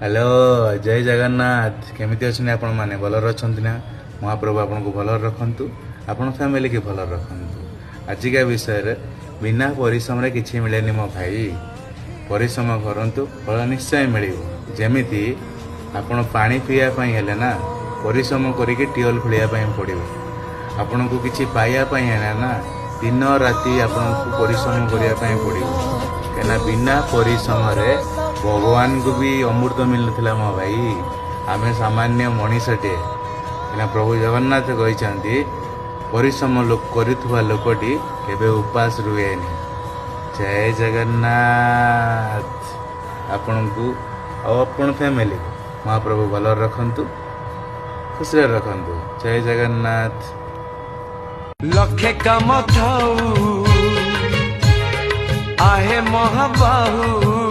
hello जय जगन्नाथ केमिति अच्छे आपण मैंने भलर अच्छा ना महाप्रभु आपन को भलर रखु आपण फैमिली के भलर रखु आजिका विषय बिना परिश्रम किसी मिले मो भाई परिश्रम करूँ फल निश्चय मिल जमीती आपण पानी पीवाई है ना परिश्रम करके ट्यूबवेल खोलिया पड़ो आपण को किसी पाइबापी है ना दिन राति आपण को परिश्रम करने पड़ो कहीं बिना परिश्रम भगवान को भी अमृत मिलता मो भाई आम सामान्य मनीषटे प्रभु जगन्नाथ कहते परिश्रम करुवा लोकटी केबे उपास रुए जय जगन्नाथ आपण को आपण फैमिली महाप्रभु भल रखु खुश रखु जय जगन्नाथ लखे काम थाऊ आहे महाबाहू